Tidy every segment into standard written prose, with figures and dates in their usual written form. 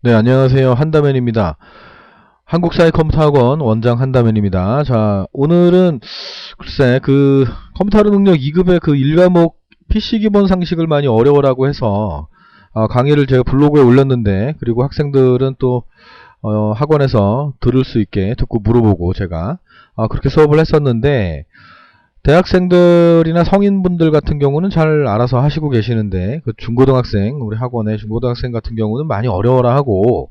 네, 안녕하세요. 한다면입니다. 한국사회컴퓨터학원 원장 한다면입니다. 자, 오늘은 글쎄 컴퓨터 능력 2급의 그 1과목 PC 기본 상식을 많이 어려워라고 해서 강의를 제가 블로그에 올렸는데, 그리고 학생들은 또 학원에서 들을 수 있게 듣고 물어보고 제가 그렇게 수업을 했었는데, 대학생들이나 성인분들 같은 경우는 잘 알아서 하시고 계시는데, 그 중고등학생, 우리 학원의 중고등학생 같은 경우는 많이 어려워라 하고,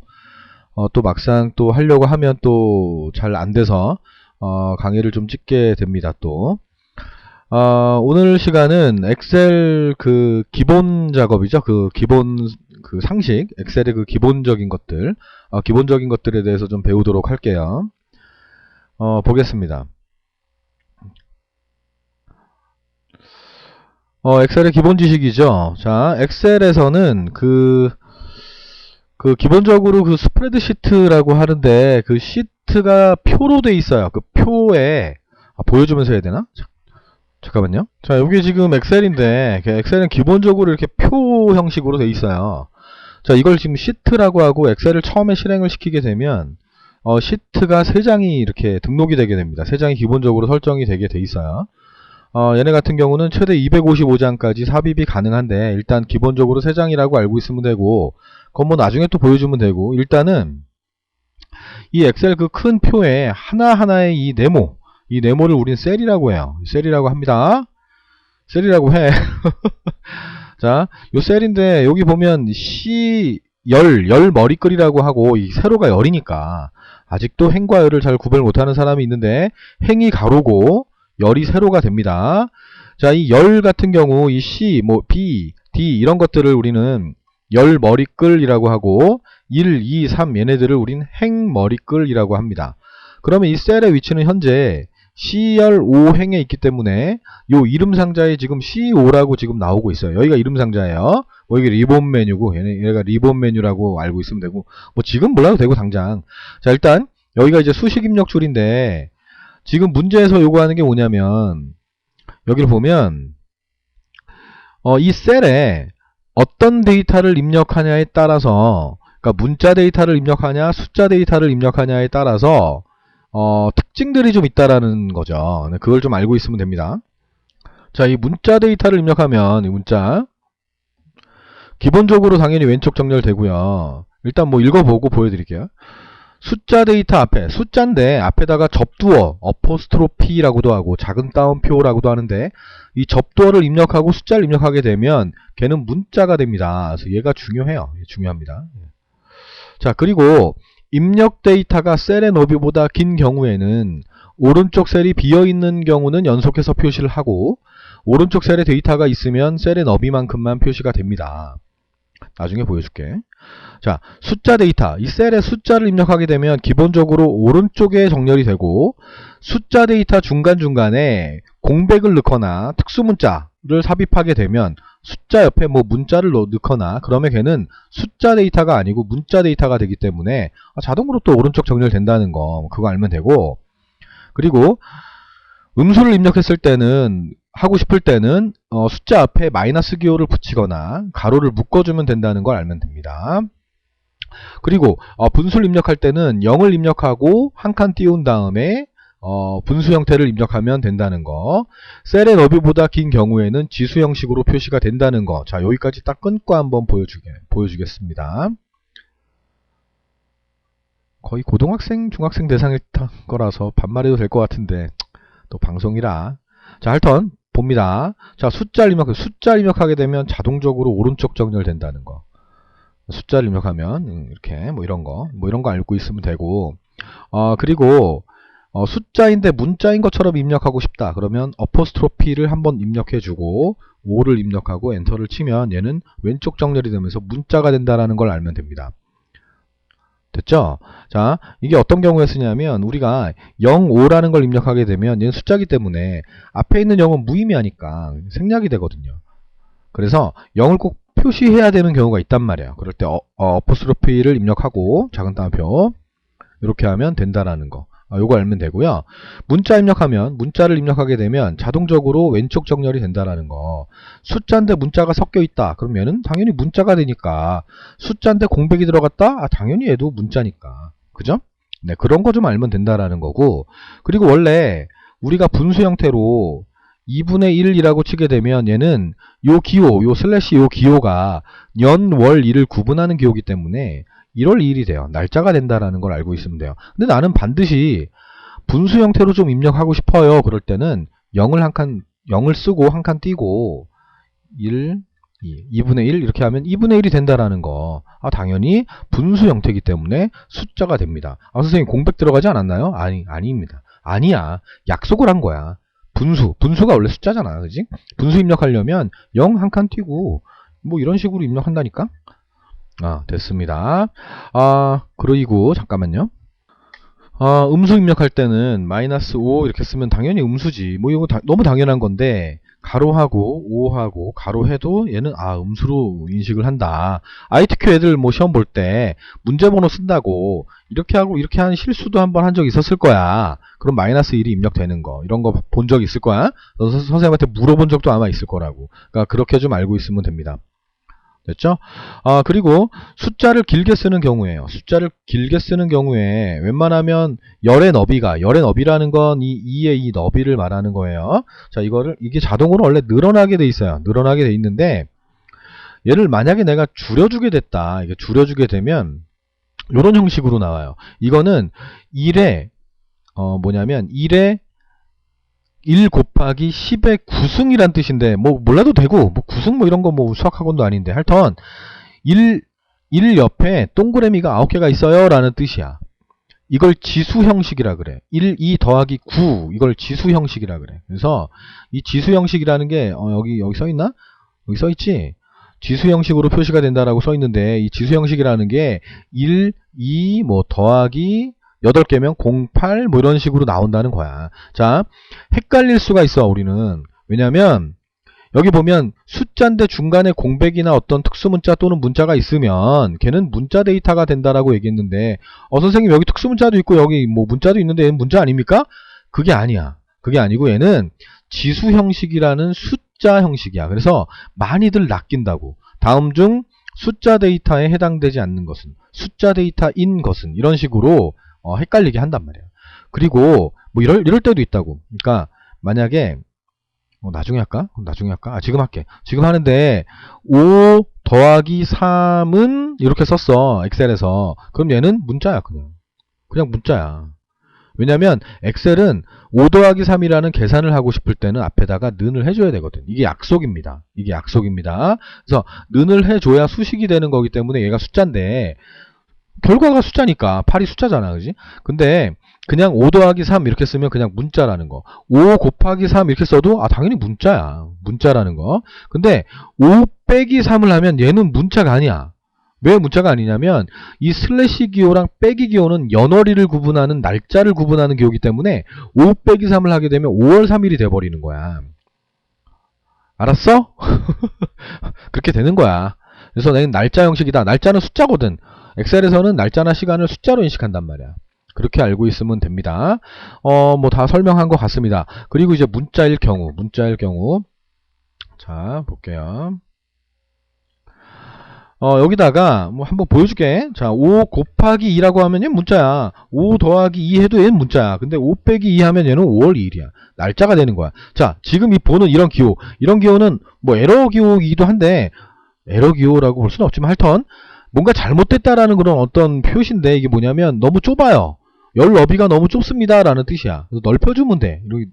또 막상 또 하려고 하면 또 잘 안 돼서 강의를 좀 찍게 됩니다. 또 오늘 시간은 엑셀 그 기본 작업이죠. 그 기본 그 상식, 엑셀의 그 기본적인 것들, 기본적인 것들에 대해서 좀 배우도록 할게요. 보겠습니다. 엑셀의 기본 지식이죠. 자, 엑셀에서는 기본적으로 그 스프레드시트라고 하는데, 그 시트가 표로 돼 있어요. 그 표에 보여주면서 해야 되나? 잠깐만요. 자, 여기 지금 엑셀인데, 엑셀은 기본적으로 이렇게 표 형식으로 돼 있어요. 자, 이걸 지금 시트라고 하고, 엑셀을 처음에 실행을 시키게 되면 시트가 3장이 이렇게 등록이 되게 됩니다. 3장이 기본적으로 설정이 되게 돼 있어요. 얘네 같은 경우는 최대 255장까지 삽입이 가능한데, 일단 기본적으로 3장이라고 알고 있으면 되고, 그건 뭐 나중에 또 보여주면 되고, 일단은 이 엑셀 그 큰 표에 하나하나의 이 네모를 우린 셀이라고 해요. 셀이라고 합니다. 셀이라고 해. 자, 요 셀인데, 여기 보면 열 머리글이라고 하고, 이 세로가 열이니까 아직도 행과 열을 잘 구별 못하는 사람이 있는데, 행이 가로고 열이 세로가 됩니다. 자, 이 열 같은 경우 이 C, 뭐 B, D 이런 것들을 우리는 열 머리글이라고 하고, 1, 2, 3 얘네들을 우린 행 머리글이라고 합니다. 그러면 이 셀의 위치는 현재 C열 5행에 있기 때문에 요 이름 상자에 지금 C5라고 지금 나오고 있어요. 여기가 이름 상자예요. 뭐 이게 리본 메뉴고, 얘가 리본 메뉴라고 알고 있으면 되고, 뭐 지금 몰라도 되고 당장. 자, 일단 여기가 이제 수식 입력 줄인데, 지금 문제에서 요구하는 게 뭐냐면, 여기를 보면 이 셀에 어떤 데이터를 입력하냐에 따라서, 그러니까 문자 데이터를 입력하냐 숫자 데이터를 입력하냐에 따라서 특징들이 좀 있다라는 거죠. 네, 그걸 좀 알고 있으면 됩니다. 자, 이 문자 데이터를 입력하면, 이 문자 기본적으로 당연히 왼쪽 정렬되고요. 일단 뭐 읽어보고 보여드릴게요. 숫자 데이터 앞에, 숫자인데 앞에다가 접두어, 어포스트로피라고도 하고 작은 따옴표라고도 하는데, 이 접두어를 입력하고 숫자를 입력하게 되면 걔는 문자가 됩니다. 그래서 얘가 중요해요. 중요합니다. 자, 그리고 입력 데이터가 셀의 너비보다 긴 경우에는 오른쪽 셀이 비어있는 경우는 연속해서 표시를 하고, 오른쪽 셀에 데이터가 있으면 셀의 너비만큼만 표시가 됩니다. 나중에 보여줄게. 자, 숫자 데이터. 이 셀에 숫자를 입력하게 되면 기본적으로 오른쪽에 정렬이 되고, 숫자 데이터 중간중간에 공백을 넣거나 특수문자를 삽입하게 되면 숫자 옆에 뭐 문자를 넣거나 그러면 걔는 숫자 데이터가 아니고 문자 데이터가 되기 때문에 자동으로 또 오른쪽 정렬된다는 거, 그거 알면 되고, 그리고 음수를 입력했을 때는, 하고 싶을 때는 숫자 앞에 마이너스 기호를 붙이거나 가로를 묶어주면 된다는 걸 알면 됩니다. 그리고 분수를 입력할 때는 0을 입력하고 한 칸 띄운 다음에 분수 형태를 입력하면 된다는 거. 셀의 너비보다 긴 경우에는 지수 형식으로 표시가 된다는 거. 자, 여기까지 딱 끊고 한번 보여주겠습니다. 거의 고등학생, 중학생 대상일 거라서 반말해도 될 것 같은데 또 방송이라. 자, 하여튼 봅니다. 자, 숫자를 입력하게 되면 자동적으로 오른쪽 정렬된다는 거. 숫자를 입력하면 이렇게 뭐 이런 거 알고 있으면 되고, 그리고 숫자인데 문자인 것처럼 입력하고 싶다 그러면 어포스트로피를 한번 입력해주고 5를 입력하고 엔터를 치면 얘는 왼쪽 정렬이 되면서 문자가 된다라는 걸 알면 됩니다. 됐죠? 자, 이게 어떤 경우에 쓰냐면, 우리가 0, 5라는 걸 입력하게 되면 얘는 숫자기 때문에 앞에 있는 0은 무의미하니까 생략이 되거든요. 그래서 0을 꼭 표시해야 되는 경우가 있단 말이에요. 그럴 때 어포스트로피를 입력하고 작은 따옴표 이렇게 하면 된다라는 거. 요거 알면 되고요. 문자 입력하면, 문자를 입력하게 되면 자동적으로 왼쪽 정렬이 된다라는 거. 숫자인데 문자가 섞여 있다. 그러면은 당연히 문자가 되니까. 숫자인데 공백이 들어갔다? 당연히 얘도 문자니까. 그죠? 네, 그런 거 좀 알면 된다라는 거고. 그리고 원래 우리가 분수 형태로 2분의 1이라고 치게 되면 얘는 요 기호, 요 슬래시 요 기호가 년, 월, 일을 구분하는 기호이기 때문에 1월 2일이 돼요. 날짜가 된다라는 걸 알고 있으면 돼요. 근데 나는 반드시 분수 형태로 좀 입력하고 싶어요. 그럴 때는 0을 쓰고 한 칸 띄고 1, 2분의 1 이렇게 하면 2분의 1이 된다라는 거. 당연히 분수 형태이기 때문에 숫자가 됩니다. 선생님 공백 들어가지 않았나요? 아닙니다. 아니야. 약속을 한 거야. 분수가 원래 숫자잖아. 그지? 분수 입력하려면 0 한 칸 띄고 뭐 이런 식으로 입력한다니까? 됐습니다. 그리고 잠깐만요. 음수 입력할 때는 -5 이렇게 쓰면 당연히 음수지. 뭐 이거 너무 당연한 건데 가로하고 5하고 가로해도 얘는 음수로 인식을 한다. ITQ 애들 뭐 시험 볼 때 문제번호 쓴다고 이렇게 하고 이렇게 하는 실수도 한번 한 적 있었을 거야. 그럼 -1이 입력되는 거 이런 거 본 적 있을 거야. 선생님한테 물어본 적도 아마 있을 거라고. 그러니까 그렇게 좀 알고 있으면 됩니다. 됐죠? 그리고 숫자를 길게 쓰는 경우에요. 숫자를 길게 쓰는 경우에 웬만하면 열의 너비라는 건 이 2의 이 너비를 말하는 거예요. 자, 이게 자동으로 원래 늘어나게 돼 있어요. 늘어나게 돼 있는데 얘를 만약에 내가 줄여주게 됐다. 이게 줄여주게 되면 이런 형식으로 나와요. 이거는 1의 1 곱하기 10의 9승이란 뜻인데, 뭐, 몰라도 되고, 뭐, 9승 뭐 이런 거 뭐 수학학원도 아닌데, 하여튼, 1 옆에 동그라미가 9개가 있어요. 라는 뜻이야. 이걸 지수 형식이라 그래. 1, 2 더하기 9, 이걸 지수 형식이라 그래. 그래서, 이 지수 형식이라는 게, 여기 써있나? 여기 써있지? 지수 형식으로 표시가 된다라고 써있는데, 이 지수 형식이라는 게, 1, 2, 뭐, 더하기, 8개면 08 뭐 이런 식으로 나온다는 거야. 자, 헷갈릴 수가 있어 우리는. 왜냐면 여기 보면 숫자인데 중간에 공백이나 어떤 특수문자 또는 문자가 있으면 걔는 문자 데이터가 된다라고 얘기했는데 선생님 여기 특수문자도 있고 여기 뭐 문자도 있는데 얘는 문자 아닙니까? 그게 아니야. 그게 아니고 얘는 지수 형식이라는 숫자 형식이야. 그래서 많이들 낚인다고. 다음 중 숫자 데이터에 해당되지 않는 것은 숫자 데이터인 것은 이런 식으로 헷갈리게 한단 말이야. 그리고 뭐 이럴 때도 있다고. 그러니까 만약에 나중에 할까? 지금 할게. 지금 하는데 5 더하기 3은 이렇게 썼어. 엑셀에서. 그럼 얘는 문자야. 그냥 문자야. 왜냐면 엑셀은 5 더하기 3이라는 계산을 하고 싶을 때는 앞에다가 는을 해줘야 되거든. 이게 약속입니다. 그래서 는을 해줘야 수식이 되는 거기 때문에 얘가 숫자인데 결과가 숫자니까 8이 숫자잖아. 그지? 근데 그냥 5 더하기 3 이렇게 쓰면 그냥 문자라는 거. 5 곱하기 3 이렇게 써도 당연히 문자야. 문자라는 거. 근데 5 빼기 3을 하면 얘는 문자가 아니야. 왜 문자가 아니냐면 이 슬래시 기호랑 빼기 기호는 연월일을 구분하는 날짜를 구분하는 기호이기 때문에 5 빼기 3을 하게 되면 5월 3일이 돼버리는 거야. 알았어? 그렇게 되는 거야. 그래서 얘는 날짜 형식이다. 날짜는 숫자거든. 엑셀에서는 날짜나 시간을 숫자로 인식한단 말이야. 그렇게 알고 있으면 됩니다. 뭐 다 설명한 것 같습니다. 그리고 이제 문자일 경우. 자, 볼게요. 여기다가 뭐 한번 보여줄게. 자, 5 곱하기 2라고 하면 얘는 문자야. 5 더하기 2 해도 얘는 문자야. 근데 5 빼기 2 하면 얘는 5월 2일이야. 날짜가 되는 거야. 자, 지금 이 보는 이런 기호는 뭐 에러 기호이기도 한데 에러 기호라고 볼 수는 없지만 하여튼 뭔가 잘못됐다라는 그런 어떤 표시인데 이게 뭐냐면 너무 좁아요. 열 너비가 너무 좁습니다 라는 뜻이야. 그래서 넓혀주면 돼. 이렇게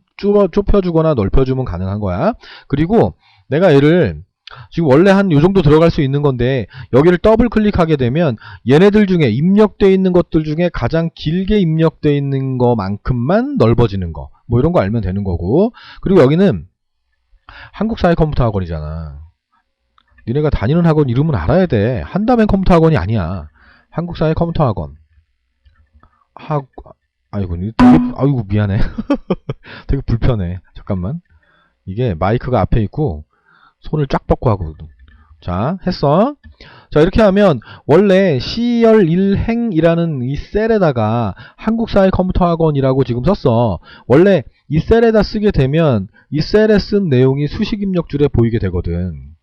좁혀주거나 넓혀주면 가능한 거야. 그리고 내가 얘를 지금 원래 한 요정도 들어갈 수 있는 건데 여기를 더블 클릭하게 되면 얘네들 중에 입력되어 있는 것들 중에 가장 길게 입력되어 있는 거만큼만 넓어지는 거 뭐 이런 거 알면 되는 거고. 그리고 여기는 한국사회컴퓨터학원이잖아. 니네가 다니는 학원 이름은 알아야 돼. 한다면 컴퓨터 학원이 아니야. 한국사회 컴퓨터 학원. 아이고 미안해. 되게 불편해. 잠깐만. 이게 마이크가 앞에 있고 손을 쫙 뻗고 하거든. 자, 했어. 자, 이렇게 하면 원래 C열 1행이라는 이 셀에다가 한국사회컴퓨터학원이라고 지금 썼어. 원래 이 셀에다 쓰게 되면 이 셀에 쓴 내용이 수식 입력줄에 보이게 되거든.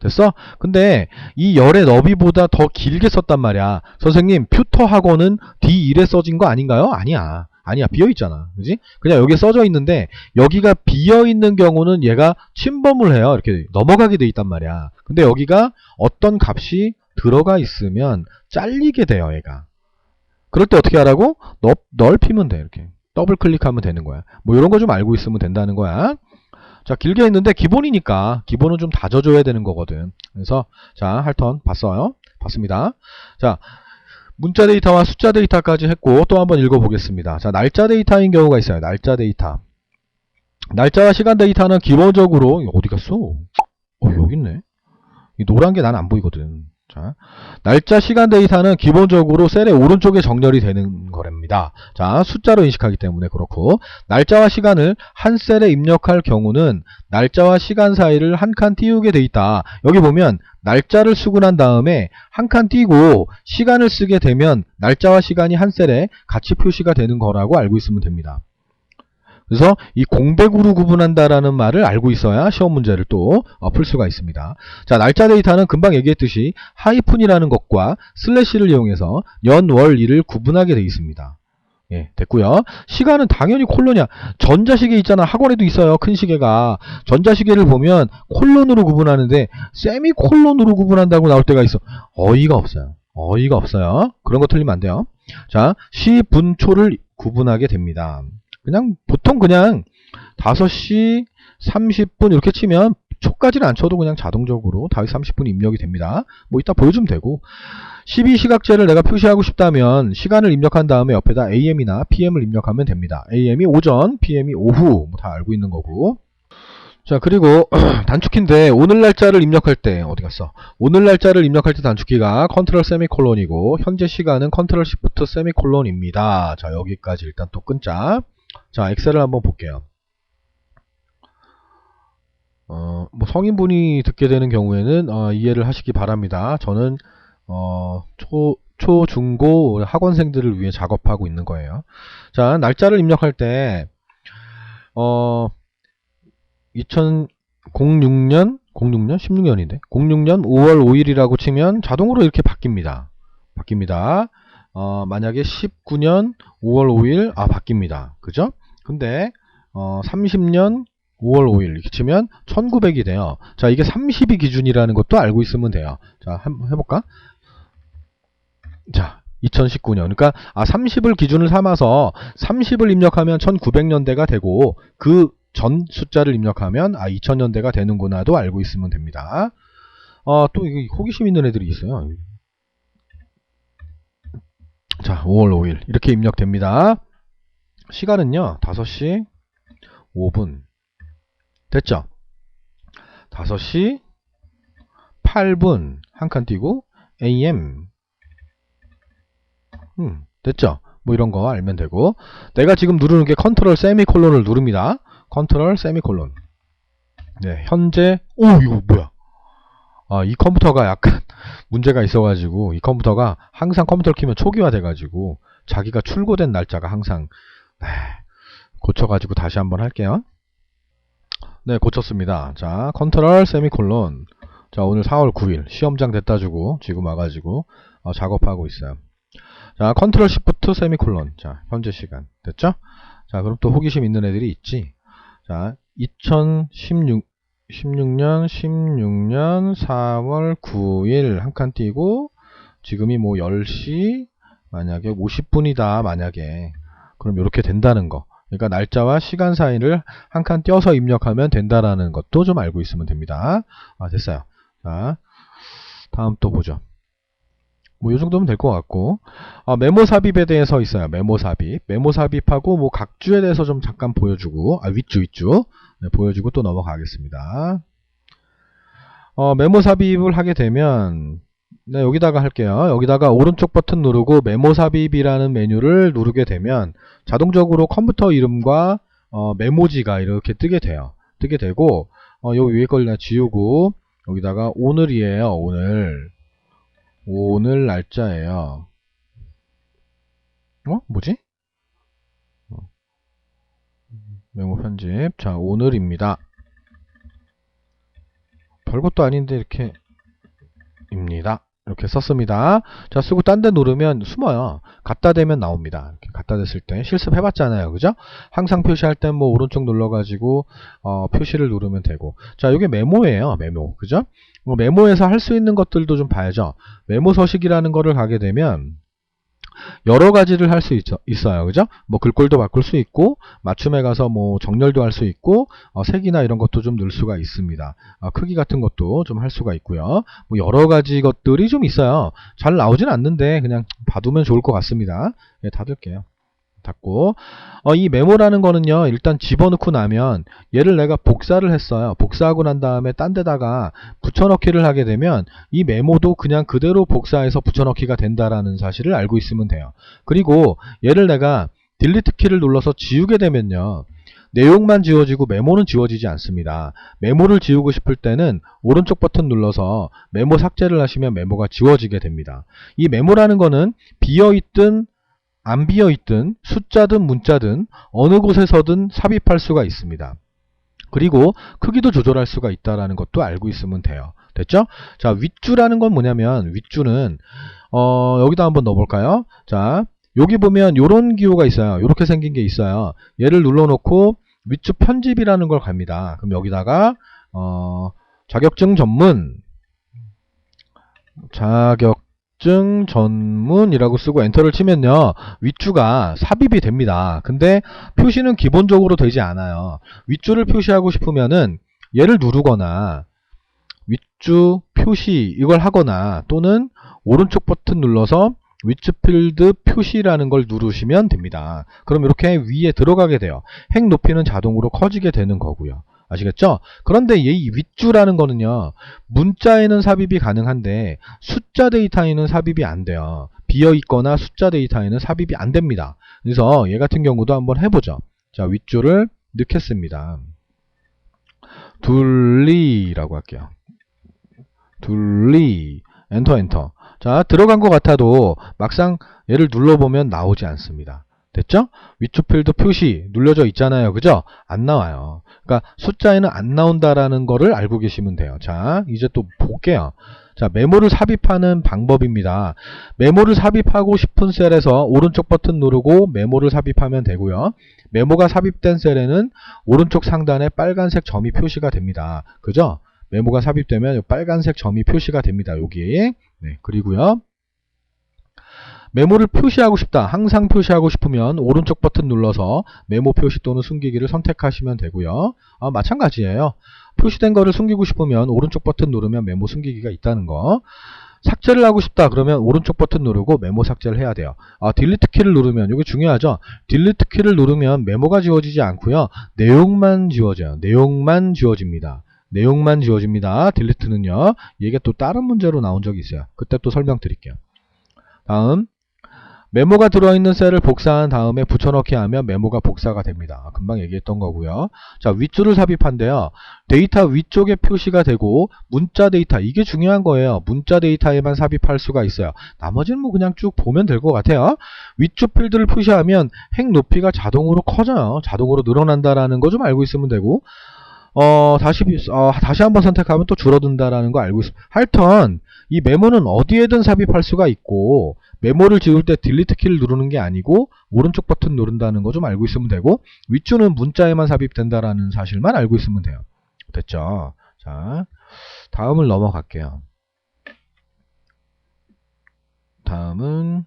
됐어? 근데 이 열의 너비보다 더 길게 썼단 말이야. 선생님, 퓨터 학원은 D1에 써진 거 아닌가요? 아니야. 아니야. 비어있잖아. 그지? 그냥 여기에 써져 있는데 여기가 비어있는 경우는 얘가 침범을 해요. 이렇게 넘어가게 돼 있단 말이야. 근데 여기가 어떤 값이 들어가 있으면 잘리게 돼요. 얘가. 그럴 때 어떻게 하라고? 넓히면 돼. 이렇게. 더블 클릭하면 되는 거야. 뭐 이런 거 좀 알고 있으면 된다는 거야. 자, 길게 했는데 기본이니까 기본은 좀 다져줘야 되는 거거든. 그래서 자, 할 턴 봤어요. 봤습니다. 자, 문자 데이터와 숫자 데이터까지 했고 또 한번 읽어보겠습니다. 자, 날짜 데이터인 경우가 있어요. 날짜 데이터. 날짜와 시간 데이터는 기본적으로 어디 갔어? 여기 있네. 이 노란 게 난 안 보이거든. 자, 날짜 시간 데이터는 기본적으로 셀의 오른쪽에 정렬이 되는 거랍니다. 자, 숫자로 인식하기 때문에 그렇고, 날짜와 시간을 한 셀에 입력할 경우는 날짜와 시간 사이를 한 칸 띄우게 돼 있다. 여기 보면 날짜를 쓰고 난 다음에 한 칸 띄고 시간을 쓰게 되면 날짜와 시간이 한 셀에 같이 표시가 되는 거라고 알고 있으면 됩니다. 그래서 이 공백으로 구분한다라는 말을 알고 있어야 시험 문제를 또 풀 수가 있습니다. 자, 날짜 데이터는 금방 얘기했듯이 하이픈이라는 것과 슬래시를 이용해서 연, 월, 일을 구분하게 되어 있습니다. 예, 됐고요. 시간은 당연히 콜론이야. 전자시계 있잖아. 학원에도 있어요. 큰 시계가. 전자시계를 보면 콜론으로 구분하는데 세미콜론으로 구분한다고 나올 때가 있어. 어이가 없어요. 어이가 없어요. 그런 거 틀리면 안 돼요. 자, 시, 분, 초를 구분하게 됩니다. 그냥 보통 그냥 5시 30분 이렇게 치면 초까지는 안 쳐도 그냥 자동적으로 5시 30분 입력이 됩니다. 뭐 이따 보여주면 되고, 12시각제를 내가 표시하고 싶다면 시간을 입력한 다음에 옆에다 AM이나 PM을 입력하면 됩니다. AM이 오전, PM이 오후, 뭐 다 알고 있는 거고. 자, 그리고 단축키인데 오늘 날짜를 입력할 때 어디 갔어? 오늘 날짜를 입력할 때 단축키가 컨트롤 세미콜론이고 현재 시간은 컨트롤 시프트 세미콜론입니다. 자, 여기까지 일단 또 끊자. 자, 엑셀을 한번 볼게요. 뭐 성인분이 듣게 되는 경우에는 이해를 하시기 바랍니다. 저는 초, 중, 고 학원생들을 위해 작업하고 있는 거예요. 자, 날짜를 입력할 때 2006년 16년인데 06년 5월 5일이라고 치면 자동으로 이렇게 바뀝니다. 만약에 19년 5월 5일 바뀝니다. 그죠? 근데 30년 5월 5일 이렇게 치면 1900이 돼요. 자, 이게 30이 기준이라는 것도 알고 있으면 돼요. 자, 한번 해볼까? 자, 2019년. 그러니까 30을 기준을 삼아서 30을 입력하면 1900년대가 되고 그 전 숫자를 입력하면 2000년대가 되는구나도 알고 있으면 됩니다. 또 이거 호기심 있는 애들이 있어요. 자, 5월 5일 이렇게 입력됩니다. 시간은요 5시 5분 됐죠? 5시 8분 한 칸 띄고 AM 됐죠? 뭐 이런 거 알면 되고, 내가 지금 누르는 게 컨트롤 세미콜론을 누릅니다. 컨트롤 세미콜론. 네, 현재 이거 뭐야? 이 컴퓨터가 약간 문제가 있어가지고 이 컴퓨터가 항상 컴퓨터를 키면 초기화 돼가지고 자기가 출고된 날짜가 항상 고쳐가지고 다시 한번 할게요. 네, 고쳤습니다. 자, 컨트롤 세미콜론. 자, 오늘 4월 9일 시험장 됐다 주고 지금 와가지고 작업하고 있어요. 자, 컨트롤 시프트 세미콜론. 자, 현재 시간 됐죠? 자, 그럼 또 호기심 있는 애들이 있지. 자, 2016년 4월 9일 한 칸 띄고 지금이 뭐 10시 만약에 50분이다 만약에 그럼 이렇게 된다는 거. 그러니까 날짜와 시간 사이를 한 칸 띄어서 입력하면 된다라는 것도 좀 알고 있으면 됩니다. 됐어요. 자, 다음 또 보죠. 뭐 이 정도면 될 것 같고, 메모 삽입에 대해서 있어요. 메모 삽입하고 뭐 각주에 대해서 좀 잠깐 보여주고, 윗주 네, 보여주고 또 넘어가겠습니다. 메모 삽입을 하게 되면 네, 여기다가 할게요. 여기다가 오른쪽 버튼 누르고 메모 삽입이라는 메뉴를 누르게 되면 자동적으로 컴퓨터 이름과 메모지가 이렇게 뜨게 돼요. 뜨게 되고 요 위에 걸 지우고 여기다가 오늘이에요. 오늘 날짜예요. 뭐지? 메모 편집. 자, 오늘입니다. 별것도 아닌데 이렇게 입니다. 이렇게 썼습니다. 자, 쓰고 딴 데 누르면 숨어요. 갖다 대면 나옵니다. 이렇게 갖다 댔을 때 실습해봤잖아요. 그죠? 항상 표시할 땐 뭐 오른쪽 눌러가지고 표시를 누르면 되고. 자, 이게 메모예요. 메모. 그죠? 메모에서 할 수 있는 것들도 좀 봐야죠. 메모 서식이라는 거를 가게 되면 여러 가지를 할 수 있어요. 그죠? 뭐 글꼴도 바꿀 수 있고, 맞춤에 가서 뭐 정렬도 할 수 있고, 색이나 이런 것도 좀 넣을 수가 있습니다. 크기 같은 것도 좀 할 수가 있고요. 뭐 여러 가지 것들이 좀 있어요. 잘 나오진 않는데 그냥 봐두면 좋을 것 같습니다. 예, 닫을게요. 닫고 이 메모라는 거는요, 일단 집어넣고 나면 얘를 내가 복사를 했어요. 복사하고 난 다음에 딴 데다가 붙여넣기를 하게 되면 이 메모도 그냥 그대로 복사해서 붙여넣기가 된다라는 사실을 알고 있으면 돼요. 그리고 얘를 내가 딜리트 키를 눌러서 지우게 되면요, 내용만 지워지고 메모는 지워지지 않습니다. 메모를 지우고 싶을 때는 오른쪽 버튼 눌러서 메모 삭제를 하시면 메모가 지워지게 됩니다. 이 메모라는 거는 비어있든 안 비어있든 숫자든 문자든 어느 곳에서든 삽입할 수가 있습니다. 그리고 크기도 조절할 수가 있다는 것도 알고 있으면 돼요. 됐죠? 자, 윗줄라는 건 뭐냐면, 윗줄은 여기다 한번 넣어볼까요? 자, 여기 보면 요런 기호가 있어요. 요렇게 생긴 게 있어요. 얘를 눌러놓고 윗줄 편집이라는 걸 갑니다. 그럼 여기다가 자격증 전문이라고 쓰고 엔터를 치면요, 윗줄가 삽입이 됩니다. 근데 표시는 기본적으로 되지 않아요. 윗줄을 표시하고 싶으면은 얘를 누르거나 윗줄 표시 이걸 하거나, 또는 오른쪽 버튼 눌러서 윗줄 필드 표시라는 걸 누르시면 됩니다. 그럼 이렇게 위에 들어가게 돼요. 행 높이는 자동으로 커지게 되는 거고요. 아시겠죠? 그런데 이 윗줄라는 거는요, 문자에는 삽입이 가능한데 숫자 데이터에는 삽입이 안 돼요. 비어있거나 숫자 데이터에는 삽입이 안 됩니다. 그래서 얘 같은 경우도 한번 해보죠. 자, 윗줄을 넣겠습니다. 둘리라고 할게요. 둘리. 엔터. 자, 들어간 것 같아도 막상 얘를 눌러보면 나오지 않습니다. 됐죠? 위쪽 필드 표시 눌려져 있잖아요. 그죠? 안 나와요. 그러니까 숫자에는 안 나온다라는 거를 알고 계시면 돼요. 자, 이제 또 볼게요. 자, 메모를 삽입하는 방법입니다. 메모를 삽입하고 싶은 셀에서 오른쪽 버튼 누르고 메모를 삽입하면 되고요. 메모가 삽입된 셀에는 오른쪽 상단에 빨간색 점이 표시가 됩니다. 그죠? 메모가 삽입되면 빨간색 점이 표시가 됩니다. 여기. 네, 그리고요, 메모를 표시하고 싶다, 항상 표시하고 싶으면 오른쪽 버튼 눌러서 메모 표시 또는 숨기기를 선택하시면 되고요. 마찬가지예요. 표시된 거를 숨기고 싶으면 오른쪽 버튼 누르면 메모 숨기기가 있다는 거. 삭제를 하고 싶다 그러면 오른쪽 버튼 누르고 메모 삭제를 해야 돼요. 딜리트 키를 누르면, 이게 중요하죠. 딜리트 키를 누르면 메모가 지워지지 않고요, 내용만 지워져요. 내용만 지워집니다. 내용만 지워집니다. 딜리트는요. 이게 또 다른 문제로 나온 적이 있어요. 그때 또 설명드릴게요. 다음, 메모가 들어있는 셀을 복사한 다음에 붙여넣기 하면 메모가 복사가 됩니다. 금방 얘기했던 거고요. 자, 윗줄을 삽입한데요, 데이터 위쪽에 표시가 되고 문자 데이터, 이게 중요한 거예요. 문자 데이터에만 삽입할 수가 있어요. 나머지는 뭐 그냥 쭉 보면 될 것 같아요. 위쪽 필드를 표시하면 행 높이가 자동으로 커져요. 자동으로 늘어난다라는 거 좀 알고 있으면 되고, 다시 한번 선택하면 또 줄어든다라는 거 알고 있습니다. 하여튼 이 메모는 어디에든 삽입할 수가 있고, 메모를 지울 때 딜리트 키를 누르는 게 아니고 오른쪽 버튼 누른다는 거 좀 알고 있으면 되고, 윗줄은 문자에만 삽입된다라는 사실만 알고 있으면 돼요. 됐죠? 자, 다음을 넘어갈게요. 다음은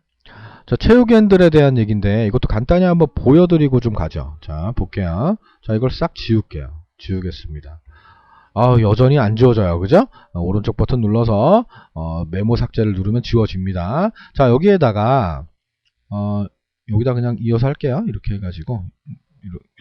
채우기 핸들에 대한 얘기인데, 이것도 간단히 한번 보여드리고 좀 가죠. 자, 볼게요. 자, 이걸 싹 지울게요. 지우겠습니다. 여전히 안 지워져요. 그죠? 오른쪽 버튼 눌러서 메모 삭제를 누르면 지워집니다. 자, 여기에다가 여기다 그냥 이어서 할게요. 이렇게 해가지고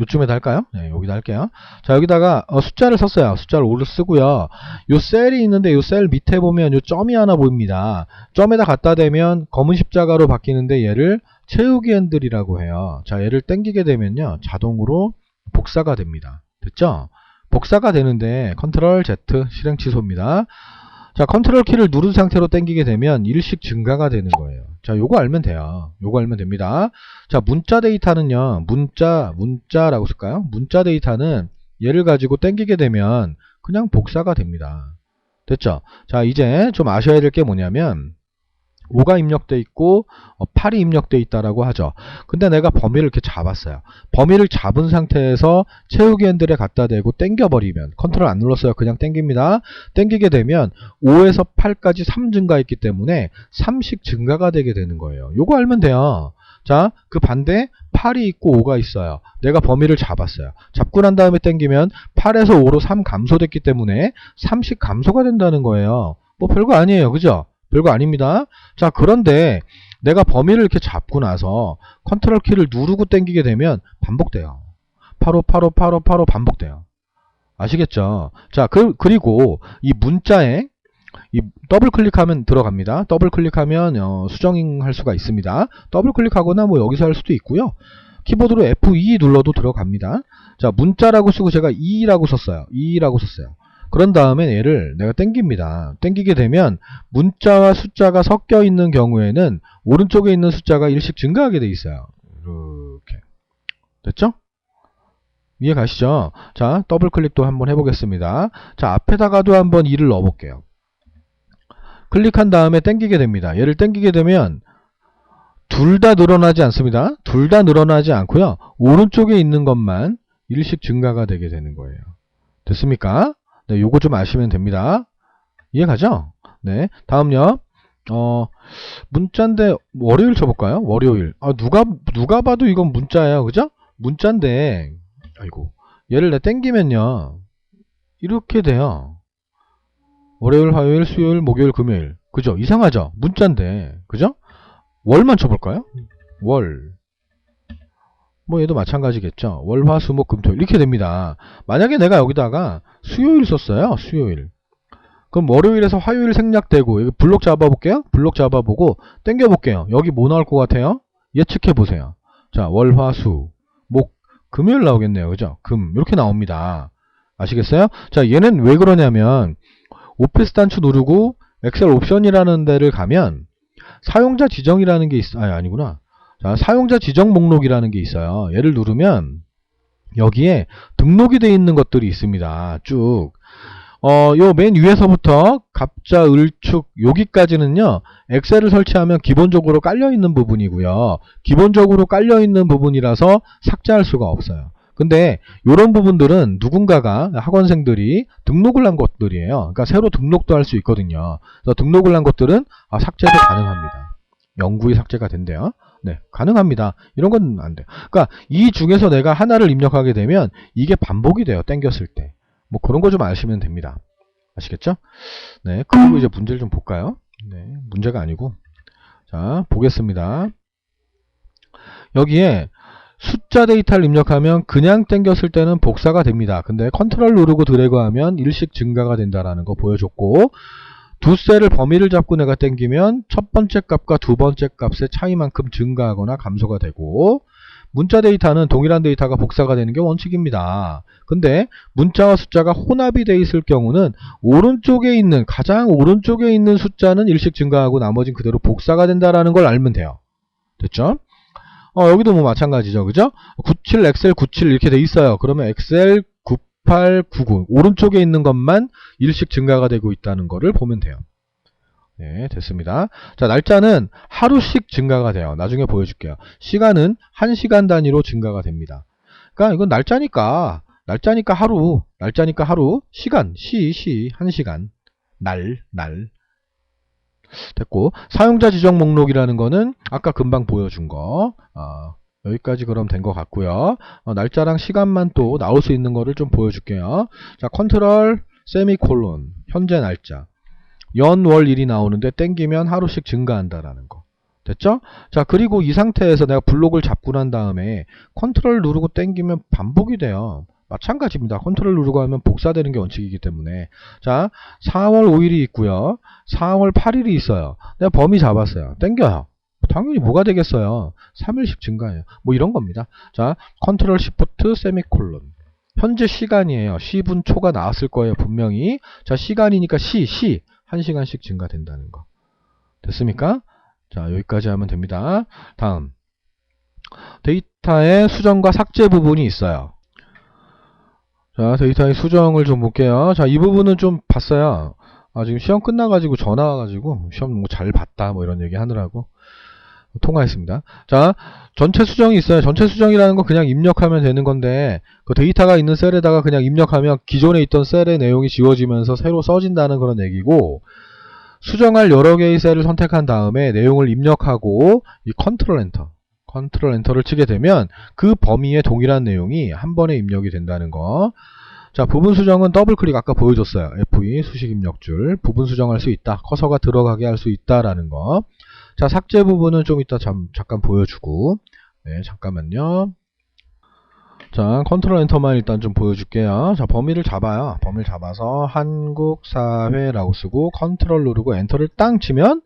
요쯤에다 할까요? 네, 여기다 할게요. 자, 여기다가 숫자를 썼어요. 숫자를 오를 쓰고요. 요 셀이 있는데 요 셀 밑에 보면 요 점이 하나 보입니다. 점에다 갖다 대면 검은 십자가로 바뀌는데 얘를 채우기 핸들이라고 해요. 자, 얘를 당기게 되면요, 자동으로 복사가 됩니다. 됐죠? 복사가 되는데 컨트롤 Z 실행 취소입니다. 자, 컨트롤 키를 누른 상태로 당기게 되면 일식 증가가 되는 거예요. 자, 요거 알면 돼요. 요거 알면 됩니다. 자, 문자 데이터는요. 문자라고 쓸까요? 문자 데이터는 얘를 가지고 당기게 되면 그냥 복사가 됩니다. 됐죠? 자, 이제 좀 아셔야 될 게 뭐냐면 5가 입력돼 있고 8이 입력돼 있다라고 하죠. 근데 내가 범위를 이렇게 잡았어요. 범위를 잡은 상태에서 채우기 핸들에 갖다 대고 당겨버리면, 컨트롤 안 눌렀어요. 그냥 당깁니다. 당기게 되면 5에서 8까지 3 증가했기 때문에 3씩 증가가 되게 되는 거예요. 요거 알면 돼요. 자, 그 반대 8이 있고 5가 있어요. 내가 범위를 잡았어요. 잡고 난 다음에 당기면 8에서 5로 3 감소됐기 때문에 3씩 감소가 된다는 거예요. 뭐 별거 아니에요. 그죠? 별거 아닙니다. 자, 그런데 내가 범위를 이렇게 잡고 나서 컨트롤 키를 누르고 당기게 되면 반복돼요. 85858585 반복돼요. 아시겠죠? 자, 그리고 이 문자에 이 더블 클릭하면 들어갑니다. 더블 클릭하면 수정할 수가 있습니다. 더블 클릭하거나 뭐 여기서 할 수도 있고요. 키보드로 F2 눌러도 들어갑니다. 자, 문자라고 쓰고 제가 2라고 썼어요. 2라고 썼어요. 그런 다음에 얘를 내가 당깁니다. 당기게 되면 문자와 숫자가 섞여 있는 경우에는 오른쪽에 있는 숫자가 일씩 증가하게 돼 있어요. 이렇게. 됐죠? 이해 가시죠? 자, 더블 클릭도 한번 해보겠습니다. 자, 앞에다가도 한번 2를 넣어볼게요. 클릭한 다음에 당기게 됩니다. 얘를 당기게 되면 둘 다 늘어나지 않습니다. 둘 다 늘어나지 않고요. 오른쪽에 있는 것만 일씩 증가가 되게 되는 거예요. 됐습니까? 네, 요거 좀 아시면 됩니다. 이해가죠? 네, 다음요. 문자인데 월요일 쳐볼까요? 월요일. 누가 봐도 이건 문자예요. 그죠? 문자인데, 아이고, 얘를 내 땡기면요. 이렇게 돼요. 월요일, 화요일, 수요일, 목요일, 금요일. 그죠? 이상하죠? 문자인데. 그죠? 월만 쳐볼까요? 월. 뭐 얘도 마찬가지겠죠. 월, 화, 수, 목, 금, 토 이렇게 됩니다. 만약에 내가 여기다가 수요일 썼어요. 수요일. 그럼 월요일에서 화요일 생략되고 여기 블록 잡아볼게요. 블록 잡아보고 땡겨볼게요. 여기 뭐 나올 것 같아요? 예측해보세요. 자, 월, 화, 수, 목, 금요일 나오겠네요. 그죠? 금 이렇게 나옵니다. 아시겠어요? 자, 얘는 왜 그러냐면 오피스 단추 누르고 엑셀 옵션이라는 데를 가면 사용자 지정이라는 게 아니구나. 자, 사용자 지정 목록이라는 게 있어요. 얘를 누르면 여기에 등록이 되어 있는 것들이 있습니다. 쭉. 요 맨 위에서부터 갑자, 을, 축 여기까지는요. 엑셀을 설치하면 기본적으로 깔려 있는 부분이고요. 기본적으로 깔려 있는 부분이라서 삭제할 수가 없어요. 근데 이런 부분들은 누군가가 학원생들이 등록을 한 것들이에요. 그러니까 새로 등록도 할 수 있거든요. 그래서 등록을 한 것들은 삭제도 가능합니다. 영구히 삭제가 된대요. 네, 가능합니다. 이런 건 안 돼요. 그러니까 이 중에서 내가 하나를 입력하게 되면 이게 반복이 돼요. 땡겼을 때. 뭐 그런 거 좀 아시면 됩니다. 아시겠죠? 네, 그리고 이제 문제를 좀 볼까요? 네, 문제가 아니고. 자, 보겠습니다. 여기에 숫자 데이터를 입력하면 그냥 땡겼을 때는 복사가 됩니다. 근데 컨트롤 누르고 드래그 하면 일씩 증가가 된다라는 거 보여줬고, 두 셀을 범위를 잡고 내가 땡기면 첫 번째 값과 두 번째 값의 차이만큼 증가하거나 감소가 되고, 문자 데이터는 동일한 데이터가 복사가 되는 게 원칙입니다. 근데 문자와 숫자가 혼합이 되어 있을 경우는 오른쪽에 있는, 가장 오른쪽에 있는 숫자는 일씩 증가하고 나머지는 그대로 복사가 된다라는 걸 알면 돼요. 됐죠? 여기도 뭐 마찬가지죠. 그죠? 97 엑셀 97 이렇게 돼 있어요. 그러면 엑셀 9899 오른쪽에 있는 것만 일씩 증가가 되고 있다는 거를 보면 돼요. 네, 됐습니다. 자, 날짜는 하루씩 증가가 돼요. 나중에 보여줄게요. 시간은 1시간 단위로 증가가 됩니다. 그러니까 이건 날짜니까 하루, 시간, 시, 1시간, 날. 됐고, 사용자 지정 목록이라는 거는 아까 금방 보여준 거, 여기까지 그럼 된 것 같고요. 날짜랑 시간만 또 나올 수 있는 거를 좀 보여줄게요. 자, 컨트롤 세미콜론 현재 날짜 연, 월, 일이 나오는데 땡기면 하루씩 증가한다라는 거. 됐죠? 자, 그리고 이 상태에서 내가 블록을 잡고 난 다음에 컨트롤 누르고 땡기면 반복이 돼요. 마찬가지입니다. 컨트롤 누르고 하면 복사되는 게 원칙이기 때문에. 자, 4월 5일이 있고요. 4월 8일이 있어요. 내가 범위 잡았어요. 땡겨요. 당연히 뭐가 되겠어요? 3일씩 증가해요. 뭐 이런 겁니다. 자, 컨트롤 시프트 세미콜론. 현재 시간이에요. C분 초가 나왔을 거예요. 분명히. 자, 시간이니까 C 1시간씩 증가된다는 거. 됐습니까? 자, 여기까지 하면 됩니다. 다음. 데이터의 수정과 삭제 부분이 있어요. 자, 데이터의 수정을 좀 볼게요. 자, 이 부분은 좀 봤어요. 지금 시험 끝나가지고 전화 와가지고 시험 뭐 잘 봤다 뭐 이런 얘기 하느라고 통화했습니다. 자, 전체 수정이 있어요. 전체 수정이라는 건 그냥 입력하면 되는 건데 그 데이터가 있는 셀에다가 그냥 입력하면 기존에 있던 셀의 내용이 지워지면서 새로 써진다는 그런 얘기고, 수정할 여러 개의 셀을 선택한 다음에 내용을 입력하고 이 컨트롤 엔터를 치게 되면 그 범위의 동일한 내용이 한 번에 입력이 된다는 거. 자, 부분 수정은 더블 클릭 아까 보여줬어요. F2 수식 입력줄. 부분 수정할 수 있다. 커서가 들어가게 할 수 있다라는 거. 자, 삭제 부분은 좀 이따 잠깐 보여주고. 네, 잠깐만요. 자, 컨트롤 엔터만 일단 좀 보여줄게요. 자, 범위를 잡아요. 범위를 잡아서 한국사회라고 쓰고 컨트롤 누르고 엔터를 땅 치면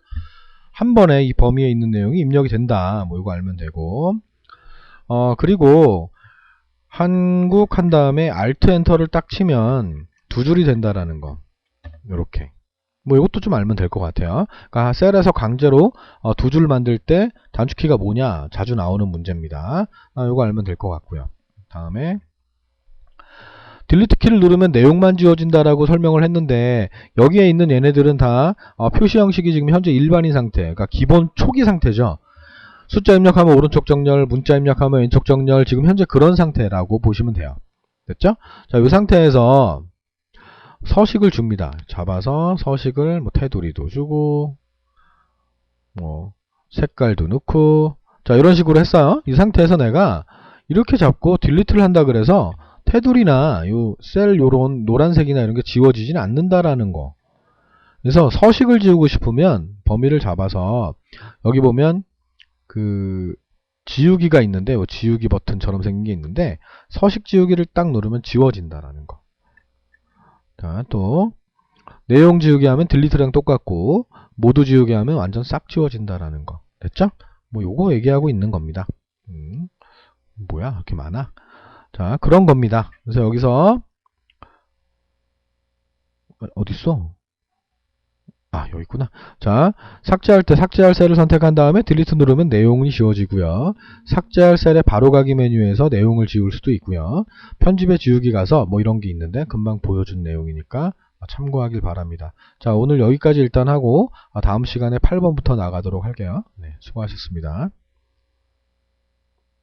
한 번에 이 범위에 있는 내용이 입력이 된다. 뭐 이거 알면 되고. 그리고 한국 한 다음에 Alt 엔터를 딱 치면 두 줄이 된다라는 거. 요렇게. 뭐 이것도 좀 알면 될 것 같아요. 그러니까 셀에서 강제로 두 줄 만들 때 단축키가 뭐냐 자주 나오는 문제입니다. 이거 알면 될 것 같고요. 다음에 딜리트 키를 누르면 내용만 지워진다라고 설명을 했는데 여기에 있는 얘네들은 다 표시 형식이 지금 현재 일반인 상태, 그러니까 기본 초기 상태죠. 숫자 입력하면 오른쪽 정렬, 문자 입력하면 왼쪽 정렬, 지금 현재 그런 상태라고 보시면 돼요. 됐죠? 자, 이 상태에서 서식을 줍니다. 잡아서 서식을 뭐 테두리도 주고 뭐 색깔도 넣고, 자, 이런 식으로 했어요. 이 상태에서 내가 이렇게 잡고 딜리트를 한다 그래서 테두리나 요 셀 요런 노란색이나 이런 게 지워지지는 않는다라는 거. 그래서 서식을 지우고 싶으면 범위를 잡아서 여기 보면 그 지우기가 있는데 요 지우기 버튼처럼 생긴 게 있는데 서식 지우기를 딱 누르면 지워진다라는 거. 자, 또 내용 지우기 하면 딜리트랑 똑같고 모두 지우기 하면 완전 싹 지워진다라는 거. 됐죠? 뭐 요거 얘기하고 있는 겁니다. 뭐야 이렇게 많아? 자, 그런 겁니다. 그래서 여기서 어딨어? 여기 있구나. 자, 삭제할 때 삭제할 셀을 선택한 다음에 딜리트 누르면 내용이 지워지고요. 삭제할 셀의 바로가기 메뉴에서 내용을 지울 수도 있고요. 편집에 지우기 가서 뭐 이런 게 있는데 금방 보여준 내용이니까 참고하길 바랍니다. 자, 오늘 여기까지 일단 하고 다음 시간에 8번부터 나가도록 할게요. 네, 수고하셨습니다.